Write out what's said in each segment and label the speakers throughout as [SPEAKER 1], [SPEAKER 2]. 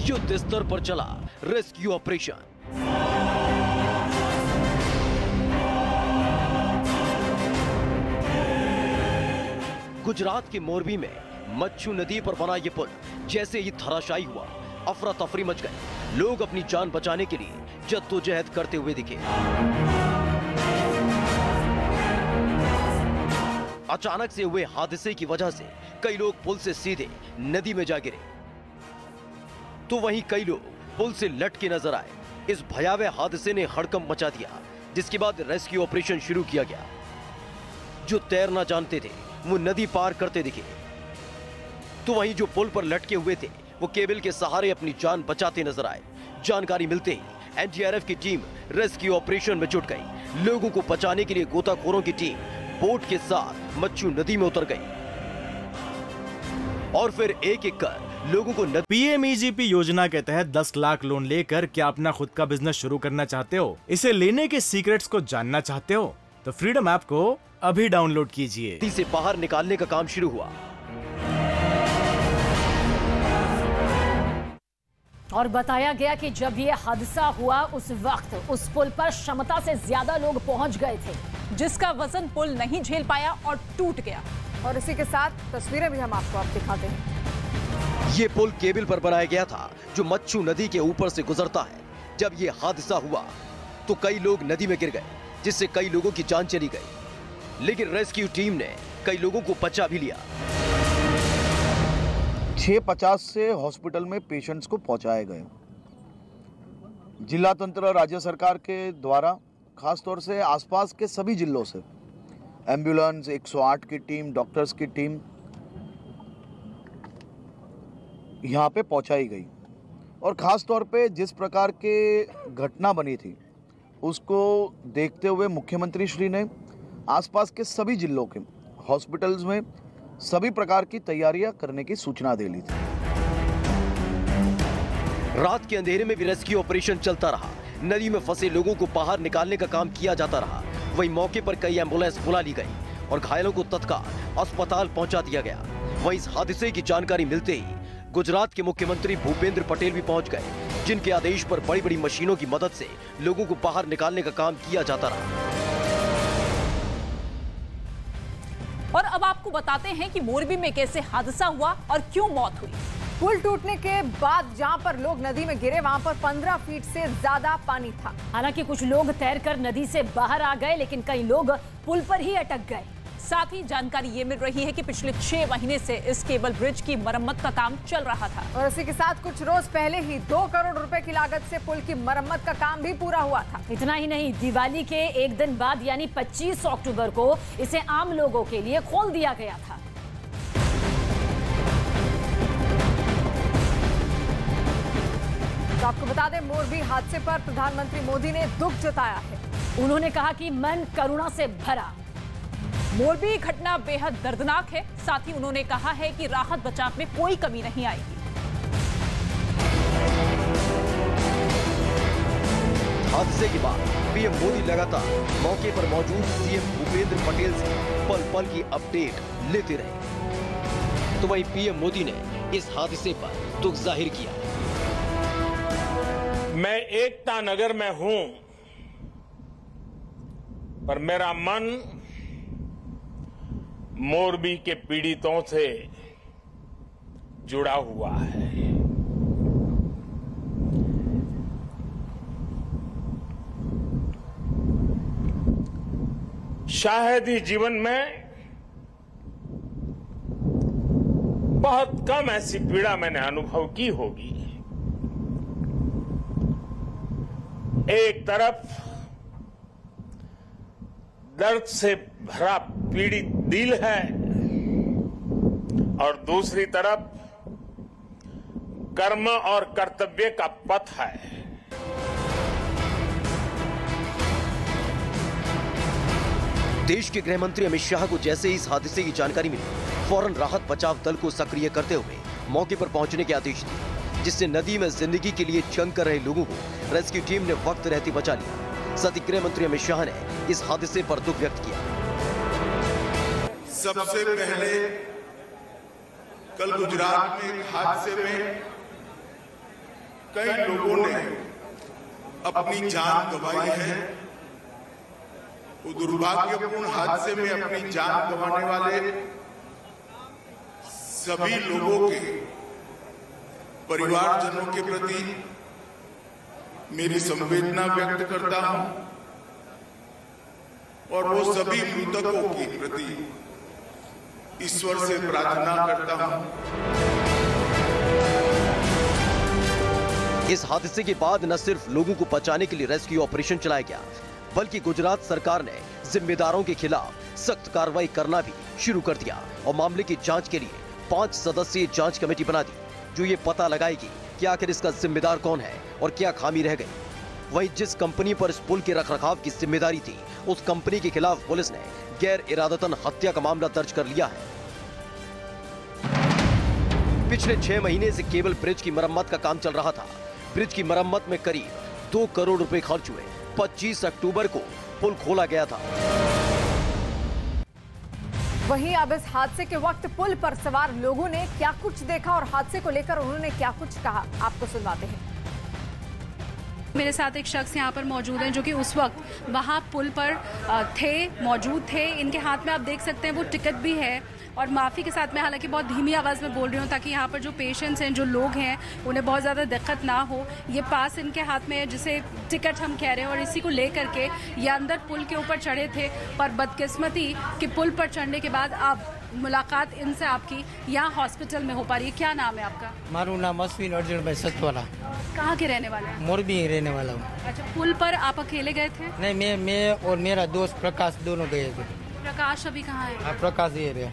[SPEAKER 1] युद्ध स्तर पर चला रेस्क्यू ऑपरेशन। गुजरात के मोरबी में मच्छू नदी पर बना ये पुल जैसे ही धराशायी हुआ, अफरा तफरी मच गई। लोग अपनी जान बचाने के लिए जद्दोजहद करते हुए दिखे। अचानक से हुए हादसे की वजह से कई लोग पुल से सीधे नदी में जा गिरे, तो वहीं कई लोग पुल से लटके नजर आए। इस भयावह हादसे ने हड़कंप मचा दिया, जिसके बाद रेस्क्यू ऑपरेशन शुरू किया गया। जो तैरना जानते थे वो नदी पार करते दिखे, तो वहीं जो पुल पर लटके हुए थे वो केबल के सहारे अपनी जान बचाते नजर आए। जानकारी मिलते ही एनडीआरएफ की टीम रेस्क्यू ऑपरेशन में जुट गई। लोगों को बचाने के लिए गोताखोरों की टीम बोट के साथ मच्छू नदी में उतर गई और फिर एक एक कर लोगों को
[SPEAKER 2] पीएमईजीपी योजना के तहत 10 लाख लोन लेकर क्या अपना खुद का बिजनेस शुरू करना चाहते हो? इसे लेने के सीक्रेट्स को जानना चाहते हो? तो फ्रीडम ऐप को अभी डाउनलोड कीजिए।
[SPEAKER 1] नदी से बाहर निकालने का काम शुरू हुआ
[SPEAKER 3] और बताया गया कि जब ये हादसा हुआ उस वक्त उस पुल पर क्षमता से ज्यादा लोग पहुंच गए थे,
[SPEAKER 4] जिसका वजन पुल नहीं झेल पाया और टूट गया।
[SPEAKER 5] और इसी के साथ तस्वीरें भी हम आपको अब दिखाते हैं।
[SPEAKER 1] ये पुल केबल पर बनाया गया था जो मच्छू नदी के ऊपर से गुजरता है। जब ये हादसा हुआ तो कई लोग नदी में गिर गए, जिससे कई लोगों की जान चली गई, लेकिन रेस्क्यू टीम ने कई लोगों को बचा भी लिया।
[SPEAKER 6] 650 से हॉस्पिटल में पेशेंट्स को पहुंचाए गए। जिला तंत्र और राज्य सरकार के द्वारा खास तौर से आसपास के सभी जिलों से एम्बुलेंस, 108 की टीम, डॉक्टर्स की टीम यहाँ पे पहुंचाई गई। और ख़ास तौर पे जिस प्रकार के घटना बनी थी उसको देखते हुए मुख्यमंत्री श्री ने आसपास के सभी जिलों के हॉस्पिटल्स में सभी प्रकार की तैयारियां करने की सूचना दे ली थी।
[SPEAKER 1] रात के अंधेरे में भी रेस्क्यू ऑपरेशन चलता रहा। नदी में फंसे लोगों को बाहर निकालने का काम किया जाता रहा। वहीं मौके पर कई एम्बुलेंस बुला ली गई और घायलों को तत्काल अस्पताल पहुंचा दिया गया। वहीं इस हादसे की जानकारी मिलते ही गुजरात के मुख्यमंत्री भूपेंद्र पटेल भी पहुंच गए, जिनके आदेश पर बड़ी बड़ी मशीनों की मदद से लोगों को बाहर निकालने का काम किया जाता रहा।
[SPEAKER 4] और अब आपको बताते हैं कि मोरबी में कैसे हादसा हुआ और क्यों मौत हुई।
[SPEAKER 5] पुल टूटने के बाद जहां पर लोग नदी में गिरे वहां पर 15 फीट से ज्यादा पानी था।
[SPEAKER 3] हालांकि कुछ लोग तैरकर नदी से बाहर आ गए, लेकिन कई लोग पुल पर ही अटक गए।
[SPEAKER 4] साथ ही जानकारी ये मिल रही है कि पिछले 6 महीने से इस केबल ब्रिज की मरम्मत का काम चल रहा था।
[SPEAKER 5] और इसी के साथ कुछ रोज पहले ही 2 करोड़ रुपए की लागत से पुल की मरम्मत का काम भी पूरा हुआ था।
[SPEAKER 3] इतना ही नहीं, दिवाली के एक दिन बाद यानी 25 अक्टूबर को इसे आम लोगों के लिए खोल दिया गया था।
[SPEAKER 5] तो आपको बता दें, मोरबी हादसे पर प्रधानमंत्री मोदी ने दुख जताया है।
[SPEAKER 3] उन्होंने कहा कि मन करुणा से भरा।
[SPEAKER 4] मोरबी घटना बेहद दर्दनाक है। साथ ही उन्होंने कहा है कि राहत बचाव में कोई कमी नहीं आएगी।
[SPEAKER 1] हादसे के बाद पीएम मोदी लगातार मौके पर मौजूद सीएम भूपेंद्र पटेल से पल पल की अपडेट लेते रहे। तो वहीं पीएम मोदी ने इस हादसे पर दुख जाहिर किया।
[SPEAKER 7] मैं एकता नगर में हूं, पर मेरा मन मोरबी के पीड़ितों से जुड़ा हुआ है। शायद ही जीवन में बहुत कम ऐसी पीड़ा मैंने अनुभव की होगी। एक तरफ दर्द से भरा पीड़ित दिल है और दूसरी तरफ कर्म और कर्तव्य का पथ है।
[SPEAKER 1] देश के गृह मंत्री अमित शाह को जैसे ही इस हादसे की जानकारी मिली, फौरन राहत बचाव दल को सक्रिय करते हुए मौके पर पहुंचने के आदेश दिए, जिससे नदी में जिंदगी के लिए जंग कर रहे लोगों को रेस्क्यू टीम ने वक्त रहते बचा लिया। साथ ही गृह मंत्री अमित शाह ने इस हादसे पर दुख व्यक्त किया।
[SPEAKER 8] सबसे पहले कल गुजरात में एक हादसे में कई लोगों ने अपनी जान गंवाई है। वो दुर्भाग्यपूर्ण हादसे में अपनी जान गंवाने वाले सभी लोगों के परिवारजनों के प्रति मेरी संवेदना व्यक्त करता हूं और वो सभी मृतकों के प्रति ईश्वर से प्रार्थना करता हूं।
[SPEAKER 1] इस हादसे के बाद न सिर्फ लोगों को बचाने के लिए रेस्क्यू ऑपरेशन चलाया गया, बल्कि गुजरात सरकार ने जिम्मेदारों के खिलाफ सख्त कार्रवाई करना भी शुरू कर दिया और मामले की जांच के लिए 5 सदस्यीय जांच कमेटी बना दी, जो ये पता लगाएगी कि आखिर इसका जिम्मेदार कौन है और क्या खामी रह गई। वहीं जिस कंपनी पर इस पुल के रखरखाव की जिम्मेदारी थी, उस कंपनी के खिलाफ पुलिस ने गैर इरादतन हत्या का मामला दर्ज कर लिया है। पिछले 6 महीने से केबल ब्रिज की मरम्मत का काम चल रहा था। ब्रिज की मरम्मत में करीब 2 करोड़ रुपए खर्च हुए। 25 अक्टूबर को पुल खोला गया था।
[SPEAKER 5] वहीं अब इस हादसे के वक्त पुल पर सवार लोगों ने क्या कुछ देखा और हादसे को लेकर उन्होंने क्या कुछ कहा, आपको सुनवाते हैं।
[SPEAKER 9] मेरे साथ एक शख्स यहाँ पर मौजूद हैं जो कि उस वक्त वहाँ पुल पर मौजूद थे। इनके हाथ में आप देख सकते हैं वो टिकट भी है और माफ़ी के साथ मैं हालांकि बहुत धीमी आवाज़ में बोल रही हूँ ताकि यहाँ पर जो पेशेंट्स हैं, जो लोग हैं, उन्हें बहुत ज़्यादा दिक्कत ना हो। ये पास इनके हाथ में है जिसे टिकट हम कह रहे हैं और इसी को लेकर के ये अंदर पुल के ऊपर चढ़े थे। पर बदकिस्मती कि पुल पर चढ़ने के बाद अब मुलाकात इनसे आपकी यहाँ हॉस्पिटल में हो पा रही है। क्या नाम है आपका?
[SPEAKER 10] मारू नाम अश्विन अर्जुन भाई सतवाला।
[SPEAKER 9] कहाँ के रहने वाले हैं?
[SPEAKER 10] मोरबी रहने वाला हूँ।
[SPEAKER 9] अच्छा, पुल पर आप अकेले गए थे?
[SPEAKER 10] नहीं, मैं और मेरा दोस्त प्रकाश दोनों गए थे।
[SPEAKER 9] प्रकाश अभी कहाँ है?
[SPEAKER 10] प्रकाश ये रहे।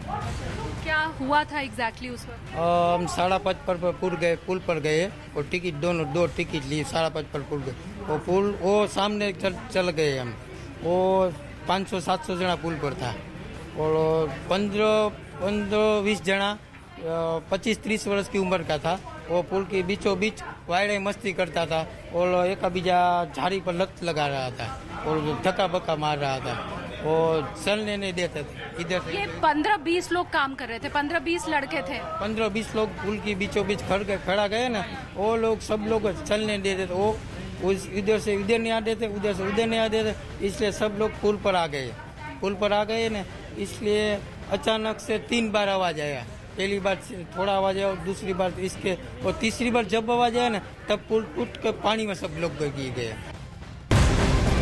[SPEAKER 9] क्या हुआ था एग्जैक्टली उस वक्त?
[SPEAKER 10] हम 5:30 पर पुल पर गए और टिकट दो टिकट ली। 5:30 पर पुल गए वो पुल वो सामने चल गए हम। वो 500-700 जना पुल पर था और 15-20 जना 25-30 वर्ष की उम्र का था। वो पुल के बीचों बीच वायड़े मस्ती करता था और एक बीजा झाड़ी पर लत लगा रहा था और धक्का बक्का मार रहा था। वो चलने नहीं देते थे इधर से।
[SPEAKER 9] ये 15-20 लोग काम कर रहे थे, 15-20 लड़के थे।
[SPEAKER 10] 15-20 लोग पुल के बीचों बीच खड़ा गए ना, वो लोग सब लोग चलने देते थे। वो इधर से इधर नहीं आते थे, उधर से उधर नहीं आते थे, इसलिए सब लोग पुल पर आ गए ना। इसलिए अचानक से 3 बार आवाज आया। पहली बार थोड़ा आवाज आया और दूसरी बार इसके और तीसरी बार जब आवाज आया ना, तब पुल टूट कर पानी में सब लोग गिर गए।